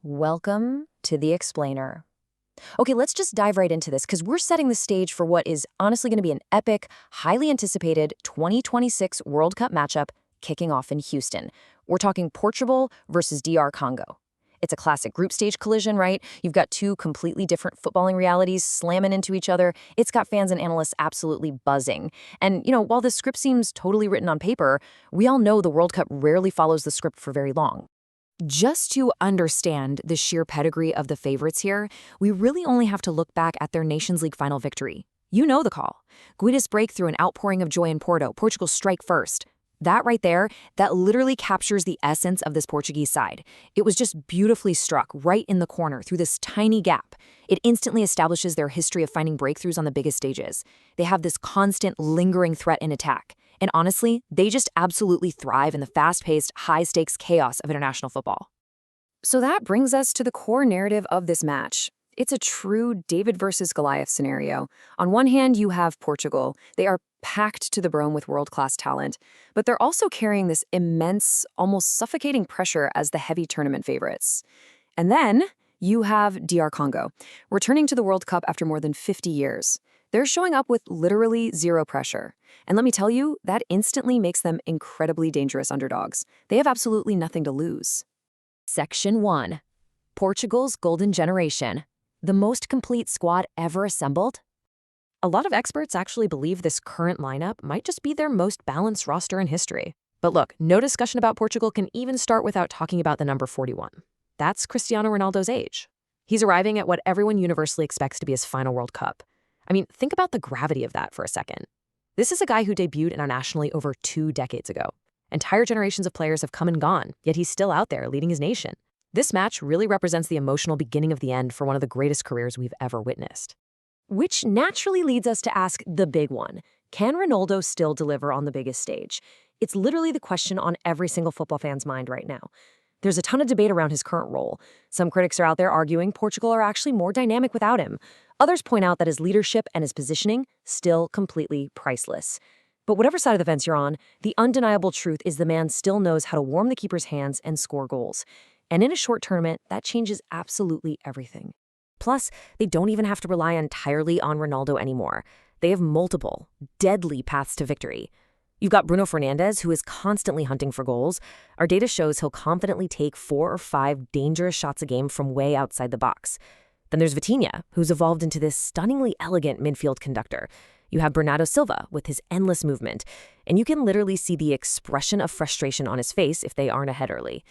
Welcome to the Explainer. Okay, let's just dive right into this because we're setting the stage for what is honestly going to be an epic, highly anticipated 2026 World Cup matchup kicking off in Houston. We're talking Portugal versus DR Congo. It's a classic group stage collision, right? You've got two completely different footballing realities slamming into each other. It's got fans and analysts absolutely buzzing. And, while the script seems totally written on paper, we all know the World Cup rarely follows the script for very long. Just to understand the sheer pedigree of the favorites here, we really only have to look back at their Nations League final victory. You know the call. Guida's breakthrough and outpouring of joy in Porto, Portugal's strike first. That right there, that literally captures the essence of this Portuguese side. It was just beautifully struck right in the corner through this tiny gap. It instantly establishes their history of finding breakthroughs on the biggest stages. They have this constant, lingering threat in attack. And honestly, they just absolutely thrive in the fast-paced, high-stakes chaos of international football. So that brings us to the core narrative of this match. It's a true David versus Goliath scenario. On one hand, you have Portugal. They are packed to the brim with world-class talent, but they're also carrying this immense, almost suffocating pressure as the heavy tournament favorites. And then you have DR Congo, returning to the World Cup after more than 50 years. They're showing up with literally zero pressure. And let me tell you, that instantly makes them incredibly dangerous underdogs. They have absolutely nothing to lose. Section 1. Portugal's Golden Generation. The most complete squad ever assembled? A lot of experts actually believe this current lineup might just be their most balanced roster in history. But look, no discussion about Portugal can even start without talking about the number 41. That's Cristiano Ronaldo's age. He's arriving at what everyone universally expects to be his final World Cup. I mean, think about the gravity of that for a second. This is a guy who debuted internationally over 2 decades ago. Entire generations of players have come and gone, yet he's still out there leading his nation. This match really represents the emotional beginning of the end for one of the greatest careers we've ever witnessed. Which naturally leads us to ask the big one. Can Ronaldo still deliver on the biggest stage? It's literally the question on every single football fan's mind right now. There's a ton of debate around his current role. Some critics are out there arguing Portugal are actually more dynamic without him. Others point out that his leadership and his positioning still completely priceless. But whatever side of the fence you're on, the undeniable truth is the man still knows how to warm the keeper's hands and score goals. And in a short tournament, that changes absolutely everything. Plus, they don't even have to rely entirely on Ronaldo anymore. They have multiple, deadly paths to victory. You've got Bruno Fernandes, who is constantly hunting for goals. Our data shows he'll confidently take 4 or 5 dangerous shots a game from way outside the box. Then there's Vitinha, who's evolved into this stunningly elegant midfield conductor. You have Bernardo Silva with his endless movement, and you can literally see the expression of frustration on his face if they aren't ahead early.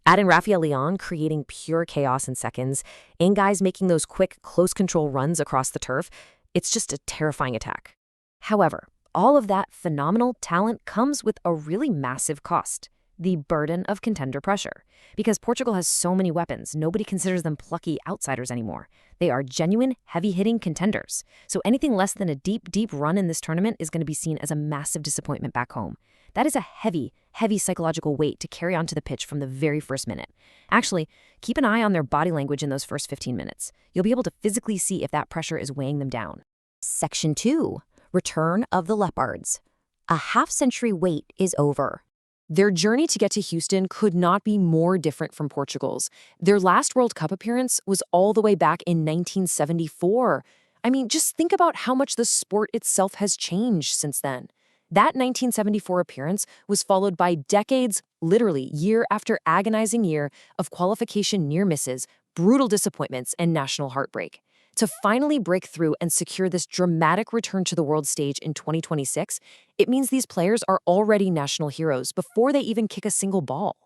Add in Rafael Leão creating pure chaos in seconds, and guys making those quick, close-control runs across the turf. It's just a terrifying attack. However, all of that phenomenal talent comes with a really massive cost. The burden of contender pressure. Because Portugal has so many weapons, nobody considers them plucky outsiders anymore. They are genuine, heavy-hitting contenders. So anything less than a deep, deep run in this tournament is going to be seen as a massive disappointment back home. That is a heavy, heavy psychological weight to carry onto the pitch from the very first minute. Actually, keep an eye on their body language in those first 15 minutes. You'll be able to physically see if that pressure is weighing them down. Section 2. Return of the Leopards. A half-century wait is over. Their journey to get to Houston could not be more different from Portugal's. Their last World Cup appearance was all the way back in 1974. I mean, just think about how much the sport itself has changed since then. That 1974 appearance was followed by decades, literally year after agonizing year, of qualification near misses, brutal disappointments, and national heartbreak. To finally break through and secure this dramatic return to the world stage in 2026, it means these players are already national heroes before they even kick a single ball.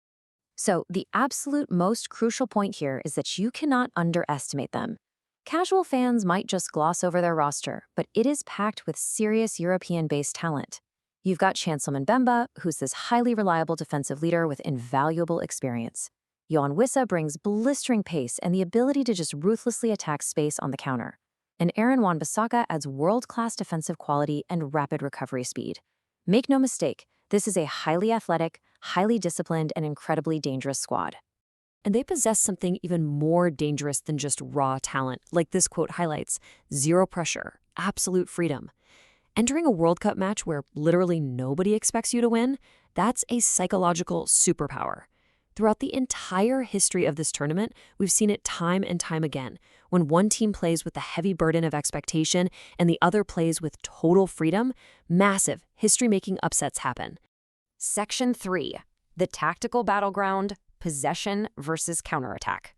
So the absolute most crucial point here is that you cannot underestimate them. Casual fans might just gloss over their roster, but it is packed with serious European-based talent. You've got Chancellor Mbemba, who's this highly reliable defensive leader with invaluable experience. Yohan Wissa brings blistering pace and the ability to just ruthlessly attack space on the counter. And Aaron Wan-Bissaka adds world-class defensive quality and rapid recovery speed. Make no mistake, this is a highly athletic, highly disciplined, and incredibly dangerous squad. And they possess something even more dangerous than just raw talent, like this quote highlights: zero pressure, absolute freedom. Entering a World Cup match where literally nobody expects you to win, that's a psychological superpower. Throughout the entire history of this tournament, we've seen it time and time again. When one team plays with the heavy burden of expectation and the other plays with total freedom, massive, history-making upsets happen. Section 3. The tactical battleground, possession versus counterattack.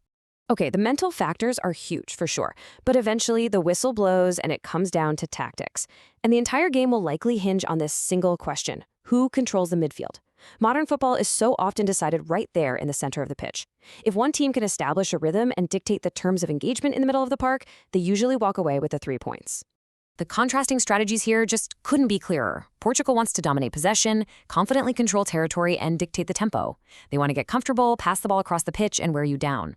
Okay, the mental factors are huge for sure, but eventually the whistle blows and it comes down to tactics. And the entire game will likely hinge on this single question: who controls the midfield? Modern football is so often decided right there in the center of the pitch. If one team can establish a rhythm and dictate the terms of engagement in the middle of the park, they usually walk away with the 3 points. The contrasting strategies here just couldn't be clearer. Portugal wants to dominate possession, confidently control territory, and dictate the tempo. They want to get comfortable, pass the ball across the pitch, and wear you down.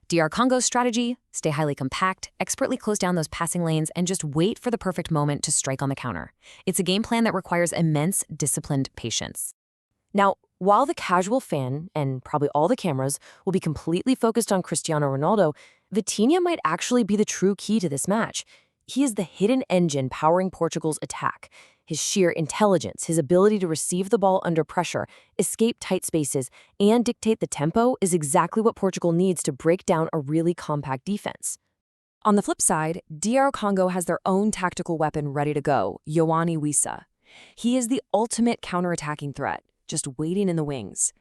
DR Congo's strategy: stay highly compact, expertly close down those passing lanes, and just wait for the perfect moment to strike on the counter. It's a game plan that requires immense, disciplined patience. Now, while the casual fan, and probably all the cameras, will be completely focused on Cristiano Ronaldo, Vitinha might actually be the true key to this match. He is the hidden engine powering Portugal's attack. His sheer intelligence, his ability to receive the ball under pressure, escape tight spaces, and dictate the tempo is exactly what Portugal needs to break down a really compact defense. On the flip side, DR Congo has their own tactical weapon ready to go: Yoani Wissa. He is the ultimate counterattacking threat, just waiting in the wings.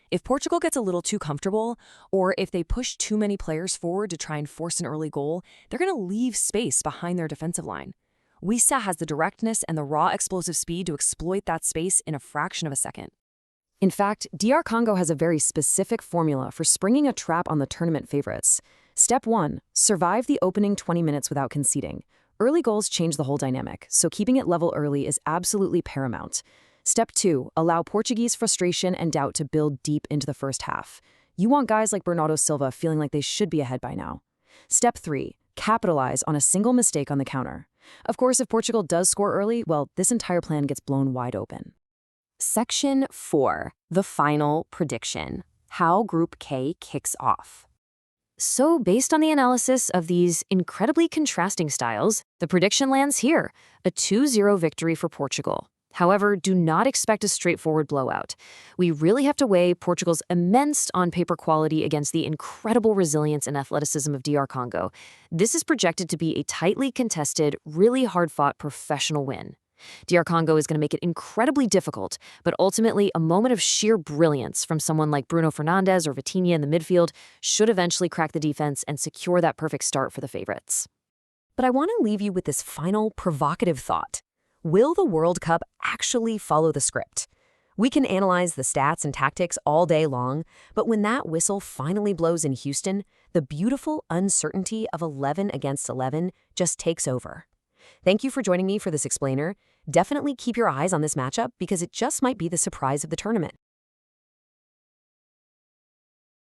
If Portugal gets a little too comfortable, or if they push too many players forward to try and force an early goal, they're going to leave space behind their defensive line. Wissa has the directness and the raw explosive speed to exploit that space in a fraction of a second. In fact, DR Congo has a very specific formula for springing a trap on the tournament favorites. Step 1. Survive the opening 20 minutes without conceding. Early goals change the whole dynamic, so keeping it level early is absolutely paramount. Step 2. Allow Portuguese frustration and doubt to build deep into the first half. You want guys like Bernardo Silva feeling like they should be ahead by now. Step 3. Capitalize on a single mistake on the counter. Of course, if Portugal does score early, well, this entire plan gets blown wide open. Section 4. The final prediction: how Group K kicks off. So, based on the analysis of these incredibly contrasting styles, the prediction lands here: a 2-0 victory for Portugal. However, do not expect a straightforward blowout. We really have to weigh Portugal's immense on-paper quality against the incredible resilience and athleticism of DR Congo. This is projected to be a tightly contested, really hard-fought professional win. DR Congo is going to make it incredibly difficult, but ultimately a moment of sheer brilliance from someone like Bruno Fernandes or Vitinha in the midfield should eventually crack the defense and secure that perfect start for the favorites. But I want to leave you with this final provocative thought. Will the World Cup actually follow the script? We can analyze the stats and tactics all day long, but when that whistle finally blows in Houston, the beautiful uncertainty of 11 against 11 just takes over. Thank you for joining me for this explainer. Definitely keep your eyes on this matchup because it just might be the surprise of the tournament.